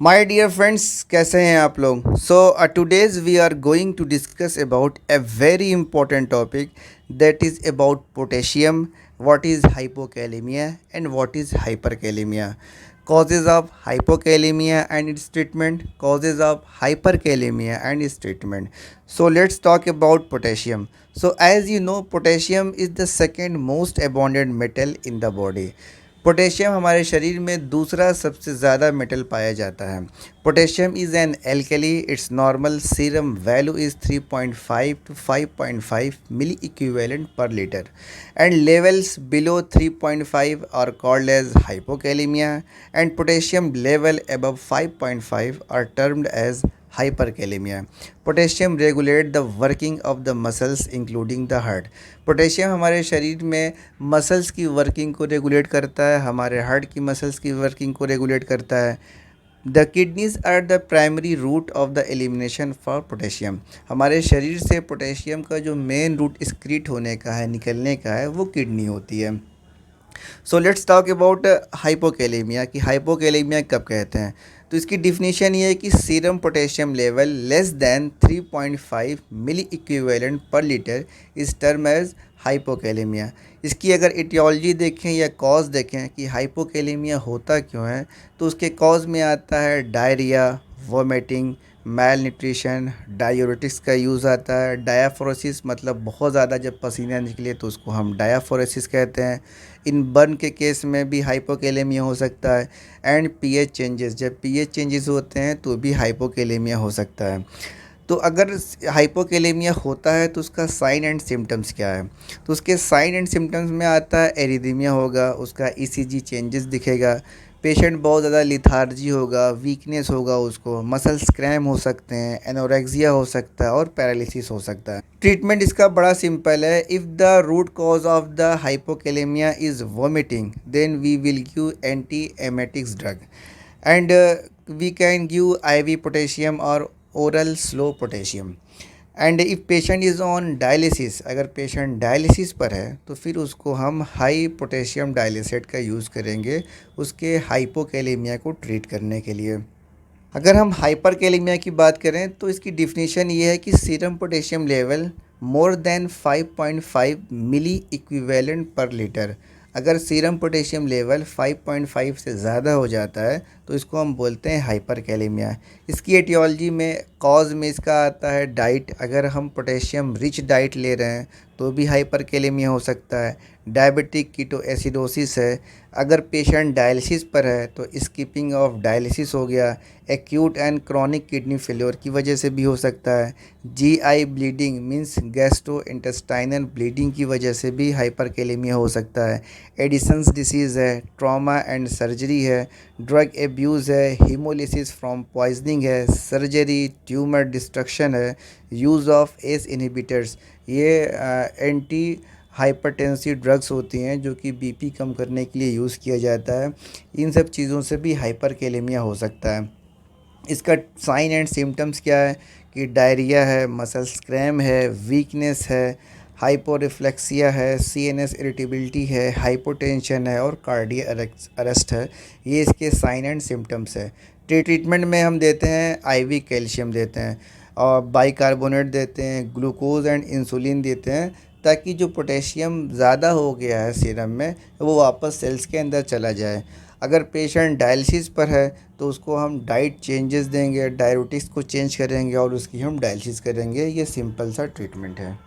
My dear friends, कैसे हैं आप लोग। Today's we are going to discuss about a very important topic that is about potassium. What is hypokalemia and what is hyperkalemia. Causes of hypokalemia and its treatment, causes of hyperkalemia and its treatment. So let's talk about potassium. So as you know, potassium is the second most abundant metal in the body. Potassium हमारे शरीर में दूसरा सबसे ज़्यादा metal पाया जाता है. Potassium is an alkali. Its normal serum value is 3.5 to 5.5 milli equivalent per litre and levels below 3.5 are called as hypokalemia and potassium level above 5.5 are termed as hyperkalemia. Potassium regulate the working of the muscles including the heart. Potassium हमारे शरीर में muscles की working को regulate करता है, हमारे heart की muscles की वर्किंग को रेगुलेट करता है. The kidneys are the primary route of the elimination for potassium. हमारे शरीर से पोटेशियम का जो मेन रूट एक्सक्रीट होने का है, निकलने का है, वो किडनी होती है. So let's talk about hypokalemia कि हाइपोकैलेमिया कब कहते हैं. तो इसकी डिफिनीशन ये है कि serum potassium level less than 3.5 मिली इक्विवेलेंट पर लीटर इस टर्म एज हाइपोकैलेमिया. इसकी अगर इटियोलॉजी देखें या कॉज देखें कि हाइपोकैलेमिया होता क्यों है, तो उसके कॉज में आता है डायरिया, वोमिटिंग, मैल न्यूट्रिशन, डायूरेटिक्स का यूज़ आता है. डायाफोरेसिस मतलब बहुत ज़्यादा जब पसीना निकले तो उसको हम डायाफोरेसिस कहते हैं. इन बर्न के केस में भी हाइपोकैलेमिया हो सकता है. एंड पीएच चेंजेस, जब पीएच चेंजेस होते हैं तो भी हाइपोकैलेमिया हो सकता है. तो अगर हाइपोकैलेमिया होता है तो उसका साइन एंड सिम्टम्स क्या है. तो उसके साइन एंड सिम्टम्स में आता है एरिदमिया होगा, उसका ईसीजी चेंजेस दिखेगा, पेशेंट बहुत ज़्यादा लिथार्जी होगा, वीकनेस होगा, उसको मसल्स क्रैम हो सकते हैं, एनोरेक्सिया हो सकता है और पैरालिसिस हो सकता है. ट्रीटमेंट इसका बड़ा सिंपल है. If the root cause of the hypokalaemia is vomiting then we will give anti emetics drug and we can give IV potassium और oral slow potassium. And if patient is on dialysis, अगर patient dialysis पर है तो फिर उसको हम high potassium dialysate का use करेंगे उसके हाइपोकैलेमिया को ट्रीट करने के लिए. अगर हम हाइपरकैलेमिया की बात करें तो इसकी डिफिनीशन ये है कि serum potassium level more than 5.5 milli equivalent per litre. अगर सीरम पोटेशियम लेवल 5.5 से ज़्यादा हो जाता है तो इसको हम बोलते हैं हाइपरकैलेमिया. इसकी एटियोलॉजी में कॉज में इसका आता है डाइट. अगर हम पोटेशियम रिच डाइट ले रहे हैं तो भी हाइपरकैलेमिया हो सकता है. डायबिटिक कीटो एसिडोसिस है. अगर पेशेंट डायलिसिस पर है तो स्किपिंग ऑफ डायलिसिस हो गया. Acute and chronic kidney failure की वजह से भी हो सकता है. GI bleeding means gastro intestinal bleeding की वजह से भी हाइपरकैलेमिया हो सकता है. एडिसन्स डिसीज़ है, ट्रॉमा एंड सर्जरी है, ड्रग एब्यूज़ है, हीमोलिसिस फ्रॉम पॉइजनिंग है, सर्जरी, ट्यूमर डिस्ट्रक्शन है, यूज़ ऑफ एस इनहिबिटर्स, ये एंटी हाइपरटेंसिव ड्रग्स होती हैं जो कि बीपी कम करने के लिए यूज़ किया जाता है. इन सब चीज़ों से भी हाइपरकैलेमिया हो सकता है. इसका साइन एंड सिम्टम्स क्या है कि डायरिया है, मसल्स क्रैम है, वीकनेस है, हाइपोरिफ्लेक्सिया है, सीएनएस इरिटेबिलिटी है, हाइपोटेंशन है और कार्डियक अरेस्ट है. ये इसके साइन एंड सिम्टम्स है. ट्रीटमेंट में हम देते हैं आईवी कैल्शियम देते हैं और बाइकार्बोनेट देते हैं, ग्लूकोज एंड इंसुलिन देते हैं, ताकि जो पोटेशियम ज़्यादा हो गया है सीरम में वो वापस सेल्स के अंदर चला जाए. अगर पेशेंट डायलिसिस पर है तो उसको हम डाइट चेंजेस देंगे, डायबिटिक्स को चेंज करेंगे और उसकी हम डायलिसिस करेंगे. ये सिंपल सा ट्रीटमेंट है.